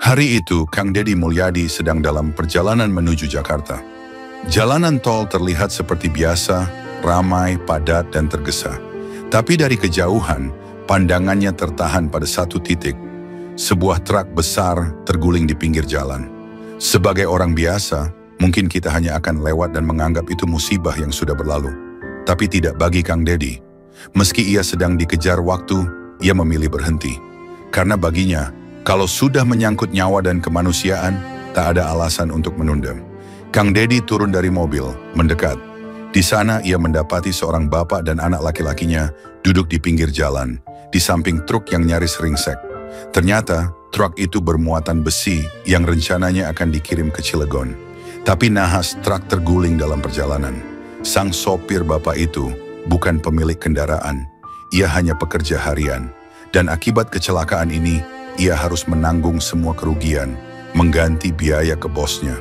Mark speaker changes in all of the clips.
Speaker 1: Hari itu, Kang Deddy Mulyadi sedang dalam perjalanan menuju Jakarta. Jalanan tol terlihat seperti biasa, ramai, padat, dan tergesa. Tapi dari kejauhan, pandangannya tertahan pada satu titik. Sebuah truk besar terguling di pinggir jalan. Sebagai orang biasa, mungkin kita hanya akan lewat dan menganggap itu musibah yang sudah berlalu. Tapi tidak bagi Kang Deddy. Meski ia sedang dikejar waktu, ia memilih berhenti. Karena baginya, kalau sudah menyangkut nyawa dan kemanusiaan, tak ada alasan untuk menunda. Kang Deddy turun dari mobil, mendekat. Di sana ia mendapati seorang bapak dan anak laki-lakinya duduk di pinggir jalan, di samping truk yang nyaris ringsek. Ternyata, truk itu bermuatan besi yang rencananya akan dikirim ke Cilegon. Tapi nahas truk terguling dalam perjalanan. Sang sopir bapak itu bukan pemilik kendaraan, ia hanya pekerja harian. Dan akibat kecelakaan ini, ia harus menanggung semua kerugian, mengganti biaya ke bosnya.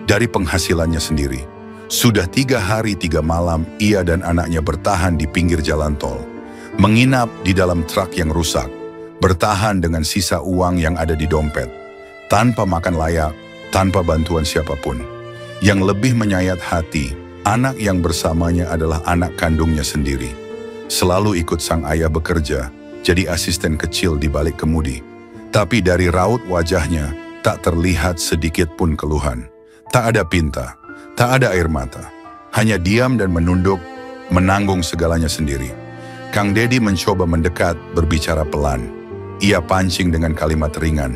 Speaker 1: Dari penghasilannya sendiri. Sudah 3 hari 3 malam, ia dan anaknya bertahan di pinggir jalan tol. Menginap di dalam truk yang rusak. Bertahan dengan sisa uang yang ada di dompet. Tanpa makan layak, tanpa bantuan siapapun. Yang lebih menyayat hati, anak yang bersamanya adalah anak kandungnya sendiri. Selalu ikut sang ayah bekerja, jadi asisten kecil di balik kemudi. Tapi dari raut wajahnya, tak terlihat sedikit pun keluhan. Tak ada pinta, tak ada air mata. Hanya diam dan menunduk, menanggung segalanya sendiri. Kang Deddy mencoba mendekat, berbicara pelan. Ia pancing dengan kalimat ringan.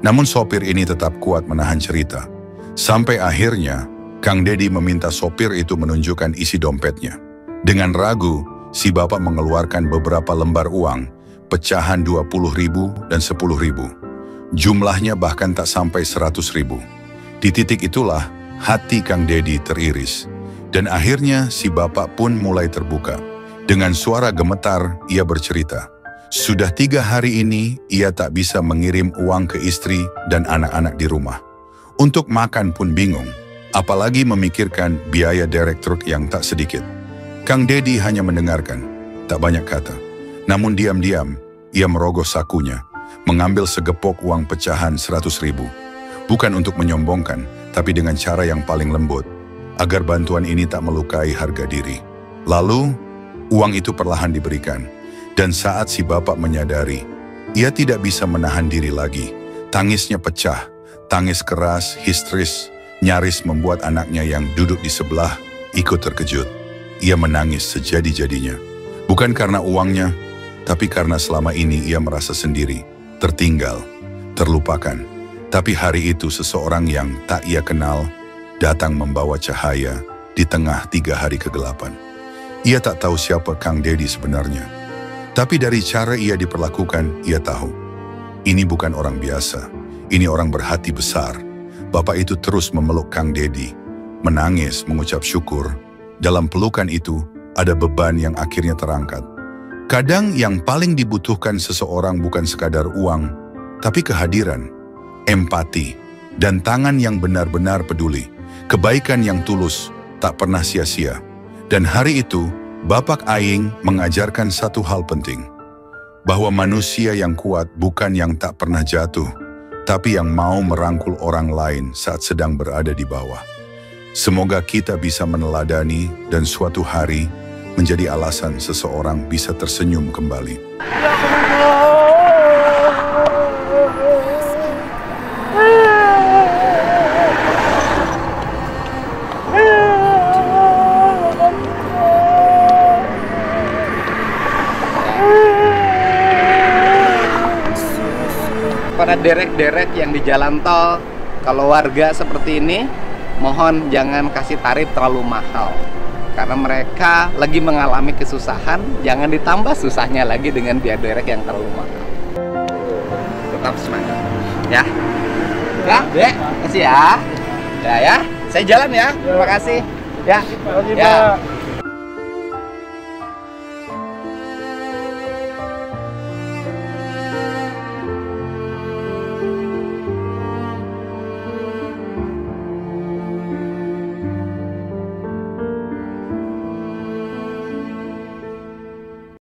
Speaker 1: Namun sopir ini tetap kuat menahan cerita. Sampai akhirnya, Kang Deddy meminta sopir itu menunjukkan isi dompetnya. Dengan ragu, si bapak mengeluarkan beberapa lembar uang, pecahan 20.000 dan 10.000. Jumlahnya bahkan tak sampai 100.000. Di titik itulah hati Kang Deddy teriris. Dan akhirnya si bapak pun mulai terbuka. Dengan suara gemetar ia bercerita. Sudah 3 hari ini ia tak bisa mengirim uang ke istri dan anak-anak di rumah. Untuk makan pun bingung. Apalagi memikirkan biaya derek truk yang tak sedikit. Kang Deddy hanya mendengarkan. Tak banyak kata. Namun diam-diam, ia merogoh sakunya, mengambil segepok uang pecahan 100.000. Bukan untuk menyombongkan, tapi dengan cara yang paling lembut, agar bantuan ini tak melukai harga diri. Lalu, uang itu perlahan diberikan. Dan saat si bapak menyadari, ia tidak bisa menahan diri lagi. Tangisnya pecah, tangis keras, histeris, nyaris membuat anaknya yang duduk di sebelah ikut terkejut. Ia menangis sejadi-jadinya. Bukan karena uangnya, tapi karena selama ini ia merasa sendiri, tertinggal, terlupakan. Tapi hari itu seseorang yang tak ia kenal datang membawa cahaya di tengah 3 hari kegelapan. Ia tak tahu siapa Kang Deddy sebenarnya. Tapi dari cara ia diperlakukan, ia tahu. Ini bukan orang biasa, ini orang berhati besar. Bapak itu terus memeluk Kang Deddy, menangis, mengucap syukur. Dalam pelukan itu, ada beban yang akhirnya terangkat. Kadang yang paling dibutuhkan seseorang bukan sekadar uang, tapi kehadiran, empati, dan tangan yang benar-benar peduli. Kebaikan yang tulus, tak pernah sia-sia. Dan hari itu, Bapak Aing mengajarkan satu hal penting. Bahwa manusia yang kuat bukan yang tak pernah jatuh, tapi yang mau merangkul orang lain saat sedang berada di bawah. Semoga kita bisa meneladani dan suatu hari menjadi alasan seseorang bisa tersenyum kembali.
Speaker 2: Para derek-derek yang di jalan tol, kalau warga seperti ini, mohon jangan kasih tarif terlalu mahal. Karena mereka lagi mengalami kesusahan, jangan ditambah susahnya lagi dengan biaya derek yang terlalu mahal. Tetap semangat, ya. Ya, Dek, kasih ya. Ya, saya jalan ya. Terima kasih. Ya, ya.